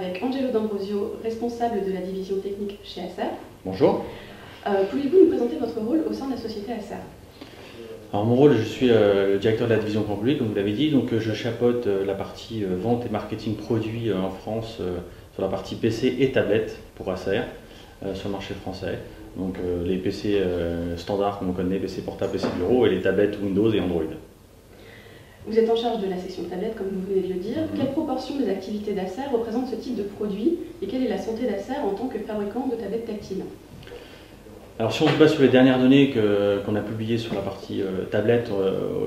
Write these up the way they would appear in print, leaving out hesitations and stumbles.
avec Angelo D'Ambrosio, responsable de la division technique chez Acer. Bonjour. Pouvez-vous nous présenter votre rôle au sein de la société Acer? Alors mon rôle, je suis le directeur de la division grand public, comme vous l'avez dit, donc je chapeaute la partie vente et marketing produits en France sur la partie PC et tablette pour Acer sur le marché français. Donc les PC standards comme on connaît, PC portable, PC bureau, et les tablettes Windows et Android. Vous êtes en charge de la section tablette, comme vous venez de le dire. Quelle proportion des activités d'Acer représente ce type de produit et quelle est la santé d'Acer en tant que fabricant de tablettes tactiles? Alors si on se base sur les dernières données qu'on a publiées sur la partie tablette,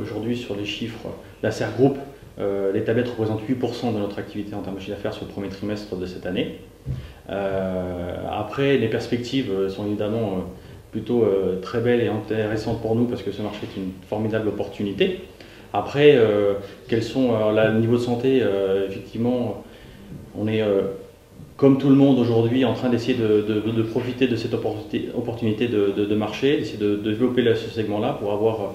aujourd'hui sur les chiffres d'Acer Group, les tablettes représentent 8% de notre activité en termes de chiffre d'affaires sur le premier trimestre de cette année. Après, les perspectives sont évidemment plutôt très belles et intéressantes pour nous parce que ce marché est une formidable opportunité. Après, quels sont le niveau de santé, effectivement, on est comme tout le monde aujourd'hui en train d'essayer de profiter de cette opportunité de marché, d'essayer de développer ce segment-là pour avoir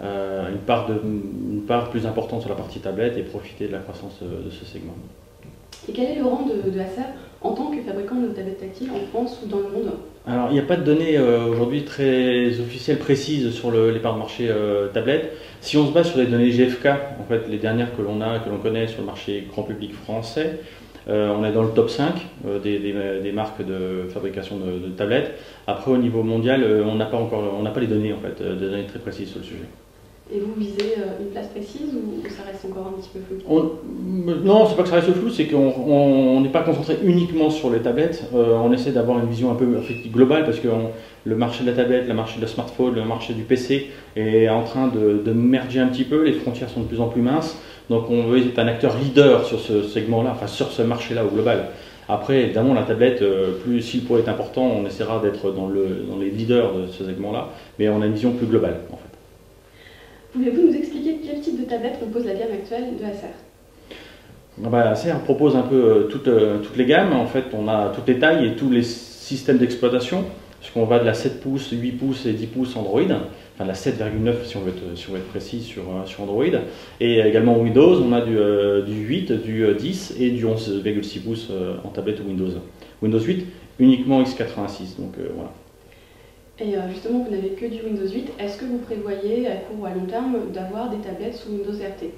une part plus importante sur la partie tablette et profiter de la croissance de ce segment. Et quel est le rang de Acer en tant que fabricant de tablettes tactiles en France ou dans le monde? Alors, il n'y a pas de données aujourd'hui très officielles précises sur les parts de marché tablettes. Si on se base sur les données GfK, en fait, les dernières que l'on connaît sur le marché grand public français, on est dans le top 5 des marques de fabrication de tablettes. Après, au niveau mondial, on n'a pas les données, en fait, des données très précises sur le sujet. Et vous visez une place précise ou ça reste encore un petit peu flou? Non, c'est pas que ça reste flou, c'est qu'on n'est pas concentré uniquement sur les tablettes. On essaie d'avoir une vision un peu globale parce que le marché de la tablette, le marché de la smartphone, le marché du PC est en train de merger un petit peu. Les frontières sont de plus en plus minces. Donc on veut être un acteur leader sur ce segment-là, enfin sur ce marché-là au global. Après, évidemment, la tablette, s'il pourrait être important, on essaiera d'être dans les leaders de ce segment-là, mais on a une vision plus globale en fait. Pouvez-vous nous expliquer quel type de tablette compose la gamme actuelle de Acer? Acer propose un peu toutes les gammes. En fait, on a toutes les tailles et tous les systèmes d'exploitation, puisqu'on va de la 7 pouces, 8 pouces et 10 pouces Android, enfin la 7,9 si on veut être précis sur Android, et également Windows, on a du 8, du 10 et du 11,6 pouces en tablette Windows. Windows 8 uniquement x86, donc voilà. Et justement, vous n'avez que du Windows 8. Est-ce que vous prévoyez à court ou à long terme d'avoir des tablettes sous Windows RT?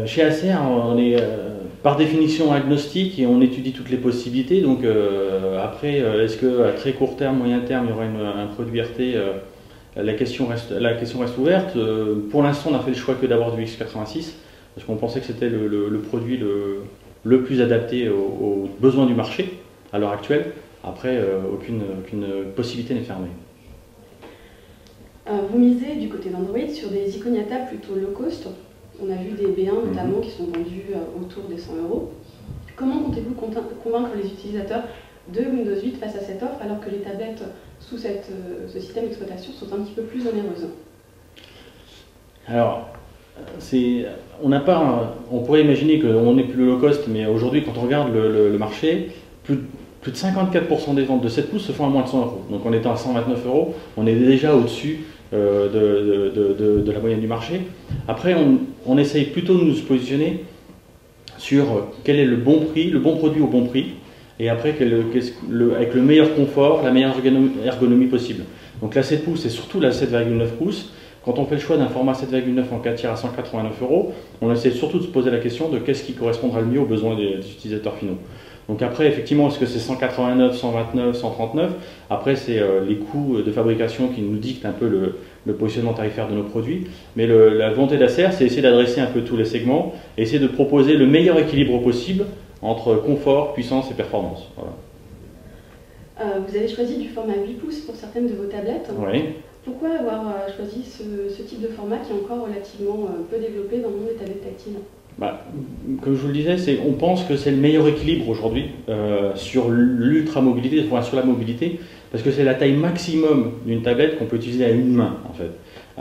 Chez Acer, on est par définition agnostique et on étudie toutes les possibilités. Donc après, est-ce qu'à très court terme, moyen terme, il y aura un produit RT? La question reste ouverte. Pour l'instant, on a fait le choix que d'avoir du x86 parce qu'on pensait que c'était le produit le plus adapté aux besoins du marché à l'heure actuelle. Après, aucune possibilité n'est fermée. Vous misez du côté d'Android sur des icônes-tables plutôt low cost. On a vu des B1 notamment qui sont vendus autour des 100 €. Comment comptez-vous convaincre les utilisateurs de Windows 8 face à cette offre alors que les tablettes sous ce système d'exploitation sont un petit peu plus onéreuses? Alors, on pourrait imaginer qu'on est plus low cost, mais aujourd'hui, quand on regarde le marché, plus de 54% des ventes de 7 pouces se font à moins de 100 €. Donc en étant à 129 €, on est déjà au-dessus de la moyenne du marché. Après, on essaye plutôt de nous positionner sur quel est le bon prix, le bon produit au bon prix, et après avec le meilleur confort, la meilleure ergonomie possible. Donc la 7 pouces et surtout la 7,9 pouces, quand on fait le choix d'un format 7,9 en 4 tiers à 189 €, on essaie surtout de se poser la question de qu'est-ce qui correspondra le mieux aux besoins des utilisateurs finaux. Donc après, effectivement, est-ce que c'est 189, 129, 139? Après, c'est les coûts de fabrication qui nous dictent un peu le positionnement tarifaire de nos produits. Mais la volonté d'Acer, c'est essayer d'adresser un peu tous les segments et essayer de proposer le meilleur équilibre possible entre confort, puissance et performance. Voilà. Vous avez choisi du format 8 pouces pour certaines de vos tablettes. Oui. Pourquoi avoir choisi ce type de format qui est encore relativement peu développé dans le monde des tablettes tactiles? Comme je vous le disais, on pense que c'est le meilleur équilibre aujourd'hui sur l'ultra-mobilité, enfin sur la mobilité, parce que c'est la taille maximum d'une tablette qu'on peut utiliser à une main en fait.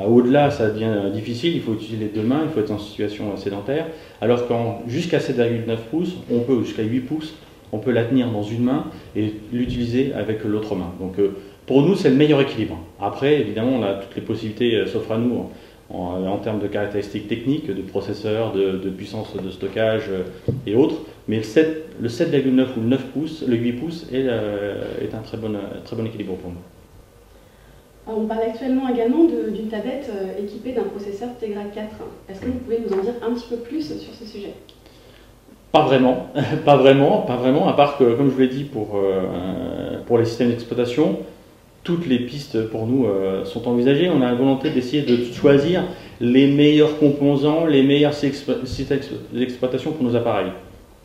Au-delà, ça devient difficile, il faut utiliser les deux mains, il faut être en situation sédentaire, alors jusqu'à 7,9 pouces, jusqu'à 8 pouces, on peut la tenir dans une main et l'utiliser avec l'autre main. Donc pour nous, c'est le meilleur équilibre. Après, évidemment, toutes les possibilités s'offrent à nous en termes de caractéristiques techniques, de processeurs, de puissance de stockage et autres. Mais le 7,9 ou le 9 pouces, le 8 pouces est un très bon équilibre pour nous. Alors, on parle actuellement également d'une tablette équipée d'un processeur Tegra 4. Est-ce que vous pouvez nous en dire un petit peu plus sur ce sujet? Pas vraiment, pas vraiment, à part que, comme je vous l'ai dit, pour les systèmes d'exploitation, toutes les pistes pour nous sont envisagées. On a la volonté d'essayer de choisir les meilleurs composants, les meilleurs systèmes d'exploitation pour nos appareils.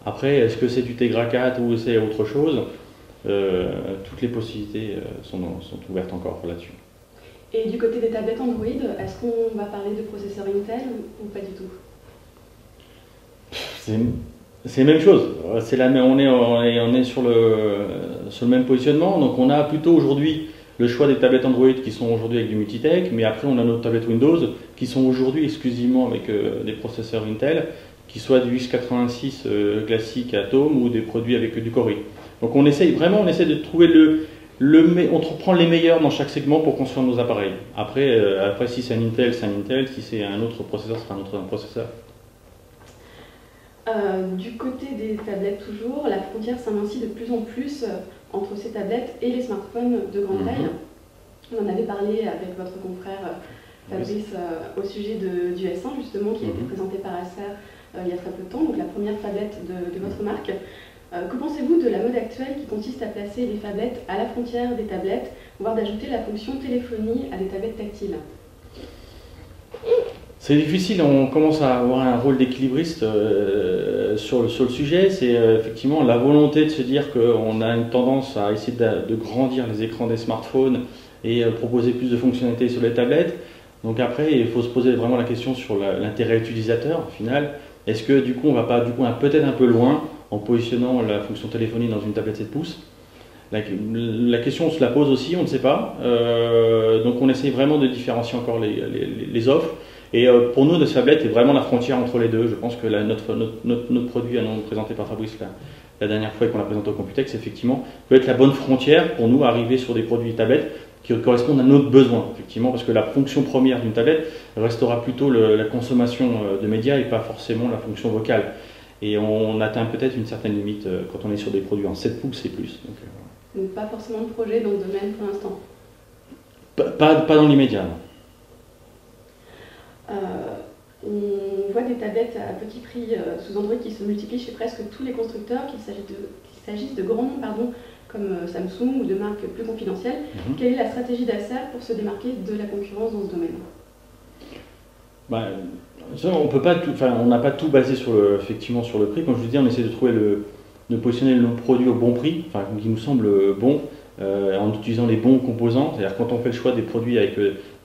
Après, est-ce que c'est du Tegra 4 ou c'est autre chose? Toutes les possibilités sont ouvertes encore là-dessus. Et du côté des tablettes Android, est-ce qu'on va parler de processeur Intel ou pas du tout? C'est la même chose. On est sur le même positionnement. Donc on a plutôt aujourd'hui le choix des tablettes Android qui sont aujourd'hui avec du Multitech, mais après on a nos tablettes Windows qui sont aujourd'hui exclusivement avec des processeurs Intel, qui soient du x86 classique Atom ou des produits avec du Core i. Donc on essaie de trouver on prend les meilleurs dans chaque segment pour construire nos appareils. Après si c'est un Intel, c'est un Intel, si c'est un autre processeur, c'est un autre processeur. Du côté des tablettes toujours, la frontière s'amincit de plus en plus entre ces tablettes et les smartphones de grande taille. On en avait parlé avec votre confrère Fabrice au sujet du S1 justement, qui a été présenté par Acer il y a très peu de temps, donc la première tablette de votre marque. Que pensez-vous de la mode actuelle qui consiste à placer les phablettes à la frontière des tablettes, voire d'ajouter la fonction téléphonie à des tablettes tactiles? C'est difficile, on commence à avoir un rôle d'équilibriste sur le sujet. C'est effectivement la volonté de se dire qu'on a une tendance à essayer de grandir les écrans des smartphones et proposer plus de fonctionnalités sur les tablettes. Donc après, il faut se poser vraiment la question sur l'intérêt utilisateur au final. Est-ce que du coup on va pas peut-être un peu loin en positionnant la fonction téléphonie dans une tablette 7 pouces? La question on se la pose aussi, on ne sait pas. Donc on essaye vraiment de différencier encore les offres. Et pour nous, notre tablette est vraiment la frontière entre les deux. Je pense que notre produit présenté par Fabrice la dernière fois et qu'on l'a présenté au Computex, effectivement, peut être la bonne frontière pour nous arriver sur des produits tablettes qui correspondent à notre besoin, effectivement, parce que la fonction première d'une tablette restera plutôt la consommation de médias et pas forcément la fonction vocale. Et on atteint peut-être une certaine limite quand on est sur des produits en 7 pouces et plus. Donc pas forcément de projet dans le domaine pour l'instant? Pas dans l'immédiat. On voit des tablettes à petit prix sous Android qui se multiplient chez presque tous les constructeurs, qu'il s'agisse de grands noms comme Samsung ou de marques plus confidentielles. Quelle est la stratégie d'Acer pour se démarquer de la concurrence dans ce domaine? On n'a pas tout basé effectivement sur le prix. Comme je vous disais, on essaie de positionner nos produits au bon prix, qui nous semble bon, en utilisant les bons composants. C'est-à-dire quand on fait le choix des produits avec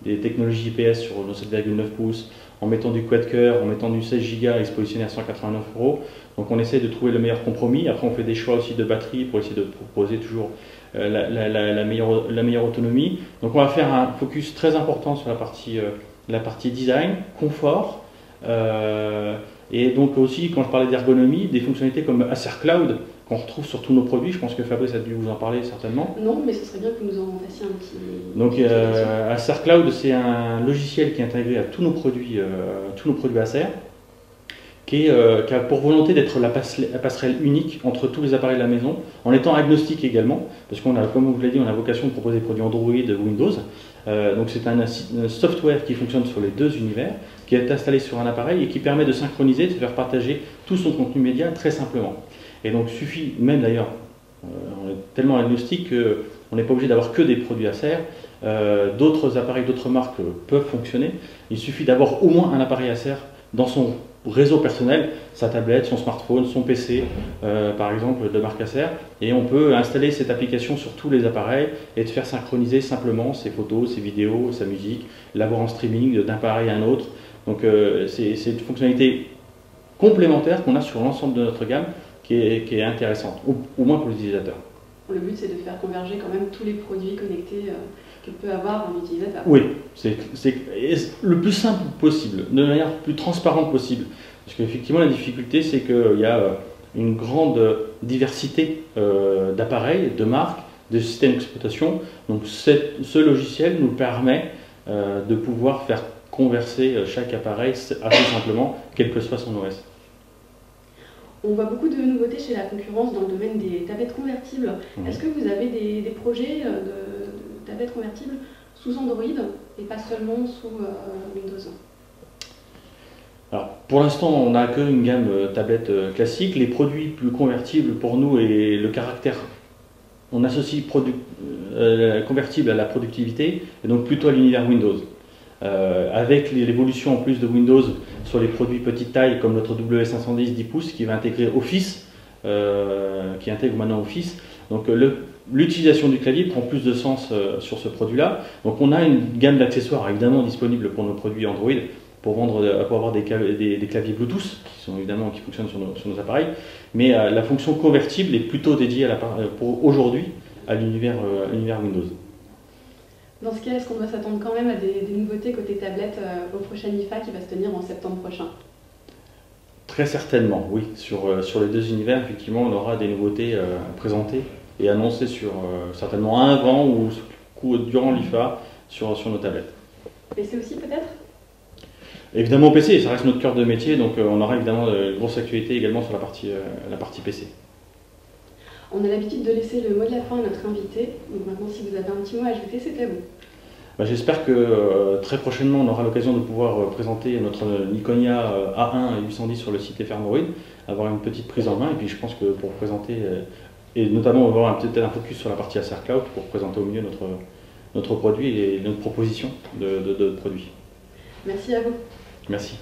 des technologies IPS sur nos 7,9 pouces, en mettant du quad-cœur, en mettant du 16 Go et se positionner à 189 €. Donc on essaie de trouver le meilleur compromis. Après on fait des choix aussi de batterie pour essayer de proposer toujours la meilleure autonomie. Donc on va faire un focus très important sur la partie design, confort, et donc aussi quand je parlais d'ergonomie, des fonctionnalités comme Acer Cloud qu'on retrouve sur tous nos produits. Je pense que Fabrice a dû vous en parler certainement. Non, mais ce serait bien que vous nous en fassiez un petit... Donc Acer Cloud, c'est un logiciel qui est intégré à tous nos produits Acer, qui a pour volonté d'être la passerelle unique entre tous les appareils de la maison, en étant agnostique également, parce qu'on a, comme vous l'avez dit, on a vocation de proposer des produits Android ou Windows. Donc c'est un software qui fonctionne sur les deux univers, qui est installé sur un appareil et qui permet de synchroniser, de faire partager tout son contenu média très simplement. Et donc il suffit, même d'ailleurs, on est tellement agnostique qu'on n'est pas obligé d'avoir que des produits Acer. D'autres appareils, d'autres marques peuvent fonctionner. Il suffit d'avoir au moins un appareil Acer dans son réseau personnel, sa tablette, son smartphone, son PC, par exemple de marque Acer, et on peut installer cette application sur tous les appareils et de faire synchroniser simplement ses photos, ses vidéos, sa musique, l'avoir en streaming d'un appareil à un autre. Donc c'est une fonctionnalité complémentaire qu'on a sur l'ensemble de notre gamme qui est intéressante, au moins pour l'utilisateur. Le but c'est de faire converger quand même tous les produits connectés que peut avoir un utilisateur. Oui, c'est le plus simple possible, de manière plus transparente possible. Parce qu'effectivement la difficulté c'est qu'il y a une grande diversité d'appareils, de marques, de systèmes d'exploitation. Donc ce logiciel nous permet de pouvoir faire converser chaque appareil assez simplement, quel que soit son OS. On voit beaucoup de nouveautés chez la concurrence dans le domaine des tablettes convertibles. Est-ce que vous avez des projets de tablettes convertibles sous Android et pas seulement sous Windows? Alors, pour l'instant, on n'a qu'une gamme tablette classique. Les produits plus convertibles pour nous et le caractère, on associe convertible à la productivité et donc plutôt à l'univers Windows. Avec l'évolution en plus de Windows sur les produits petite taille comme notre W510 10 pouces qui va intégrer Office, qui intègre maintenant Office. Donc l'utilisation du clavier prend plus de sens sur ce produit-là. Donc on a une gamme d'accessoires évidemment disponible pour nos produits Android pour avoir des claviers Bluetooth qui fonctionnent sur nos appareils. Mais la fonction convertible est plutôt dédiée pour aujourd'hui à l'univers Windows. Dans ce cas, est-ce qu'on doit s'attendre quand même à des nouveautés côté tablette au prochain IFA qui va se tenir en septembre prochain? Très certainement, oui. Sur les deux univers, effectivement, on aura des nouveautés présentées et annoncées certainement avant ou durant l'IFA sur nos tablettes. PC aussi peut-être? Évidemment PC, ça reste notre cœur de métier, donc on aura évidemment de grosses actualités également sur la partie PC. On a l'habitude de laisser le mot de la fin à notre invité, donc maintenant si vous avez un petit mot à ajouter, c'est à vous. J'espère que très prochainement on aura l'occasion de pouvoir présenter notre Niconia A1 et 810 sur le site FR Android, avoir une petite prise en main, et puis je pense que pour présenter, et notamment avoir peut-être un focus sur la partie Acer Cloud pour présenter au mieux notre produit et notre proposition de produits. Merci à vous. Merci.